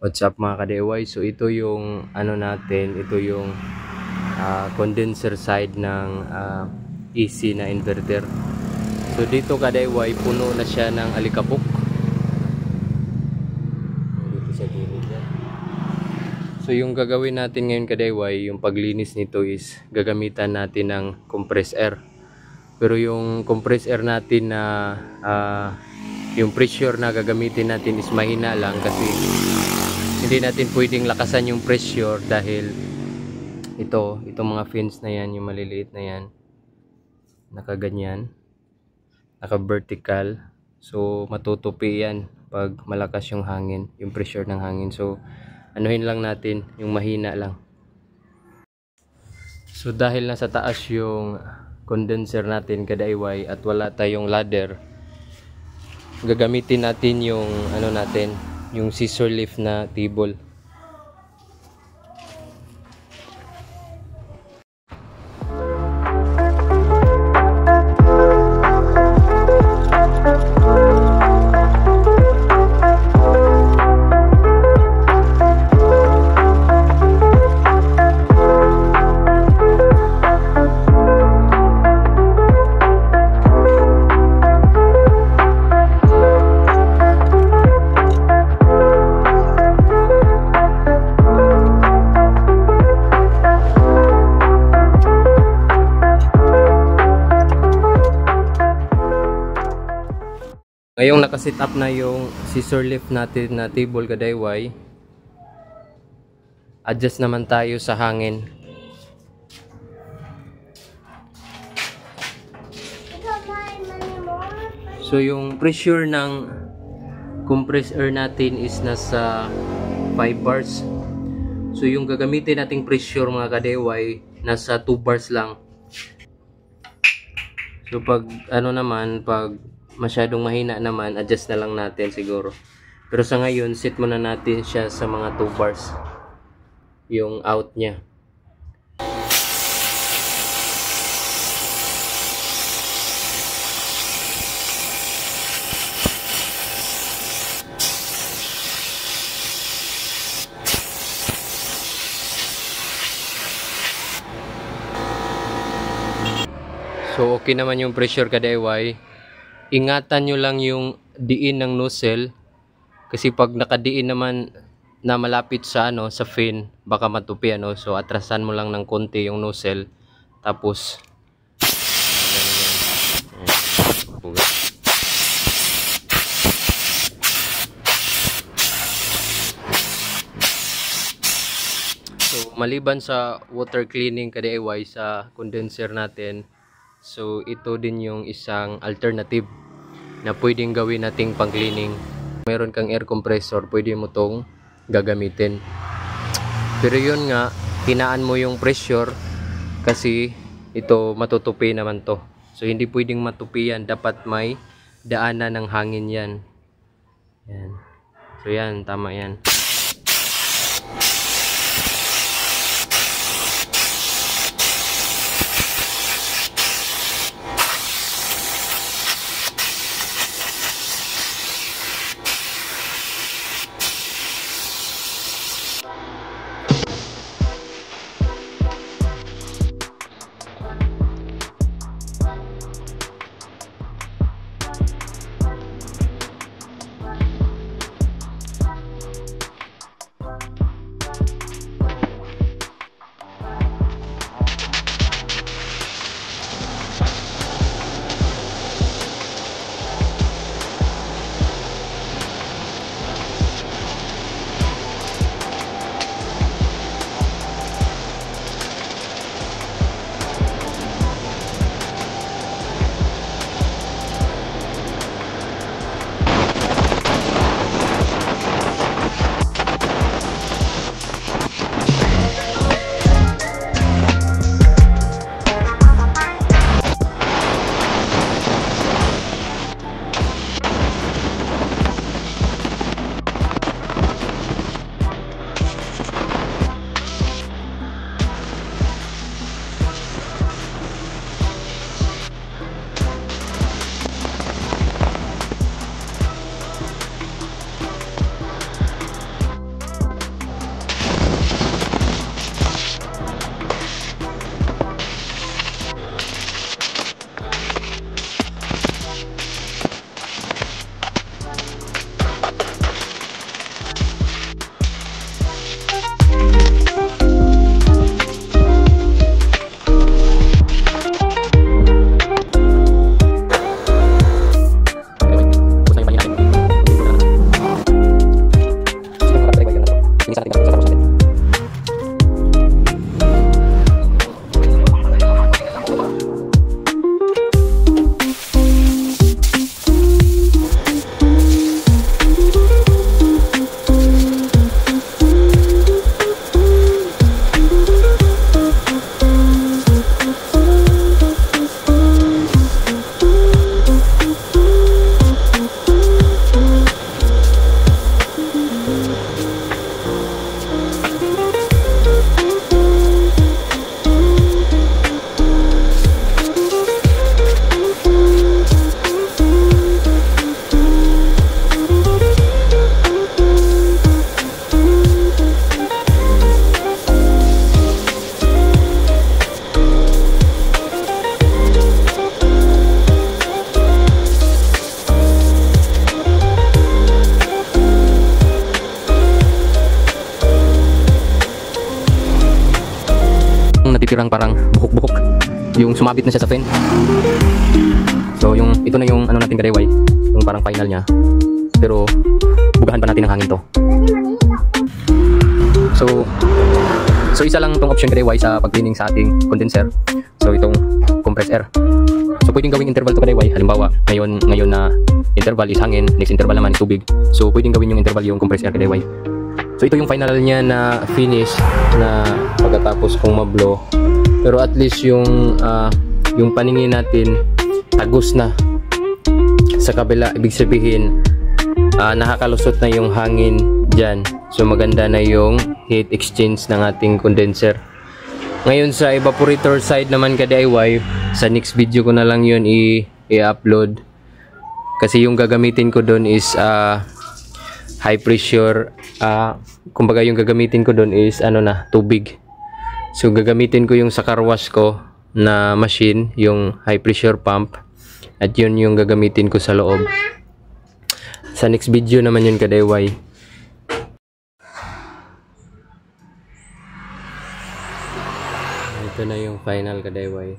What's up mga ka-DIY? So ito yung ano natin, ito yung condenser side ng AC na inverter. So dito ka-DIY, puno na siya ng alikabok. Dito sa gilid niya. So yung gagawin natin ngayon ka-DIY, yung paglinis nito is gagamitan natin ng compressed air. Pero yung compressed air natin na yung pressure na gagamitin natin is mahina lang kasi hindi natin pwedeng lakasan yung pressure dahil itong mga fins na yan, yung maliliit na yan, nakaganyan, naka-vertical. So matutupi yan pag malakas yung hangin, yung pressure ng hangin. So anuhin lang natin yung mahina lang. So dahil nasa taas yung condenser natin ka-DIY at wala tayong ladder, gagamitin natin yung ano natin, yung scissor lift na table. Ngayong nakasit up na yung scissor lift natin na table ka-DIY, adjust naman tayo sa hangin. So yung pressure ng compressed air natin is nasa 5 bars. So yung gagamitin nating pressure mga ka-DIY, nasa 2 bars lang. So pag ano naman, pag masyadong mahina naman, adjust na lang natin siguro. Pero sa ngayon, set muna natin siya sa mga 2 bars yung out niya. So okay naman yung pressure ka-DIY. Ingatan nyo lang yung diin ng nozzle kasi pag nakadiin naman na malapit sa sa fin, baka matupi so atrasan mo lang ng konti yung nozzle, tapos so maliban sa water cleaning ka-DIY sa condenser natin, so ito din yung isang alternative na pwedeng gawin nating pang cleaning. Meron kang air compressor, pwede mo tong gagamitin. Pero yun nga, hinaan mo yung pressure kasi ito matutupi naman to. So hindi pwedeng matupi yan, dapat may daanan ng hangin yan. Yan. So yan, tama yan. titirang parang buhok-buhok. Yung sumabit na siya sa fan. So ito na yung ano natin kadeway, yung parang final niya. Pero bugahan pa natin ng hangin to. So isa lang tong option kadeway sa pag-cleaning sa ating condenser. So itong compressed air. So pwedeng gawing interval to kadeway. Halimbawa, ngayon na interval is hangin, next interval naman is tubig. So pwedeng gawin yung interval yung compressed air kadeway. So ito yung final niya na finish na pagkatapos kong mablow. Pero at least yung paningin natin tagos na sa kabila, ibig sabihin nakakalusot na yung hangin dyan. So maganda na yung heat exchange ng ating condenser. Ngayon sa evaporator side naman ka DIY, sa next video ko na lang yun i-upload. Kasi yung gagamitin ko doon is high pressure, kumbaga yung gagamitin ko doon is tubig. So gagamitin ko yung sa car wash ko na machine, yung high pressure pump, at yun yung gagamitin ko sa loob. Sa next video naman yun ka-DIY. Ito na yung final ka-DIY.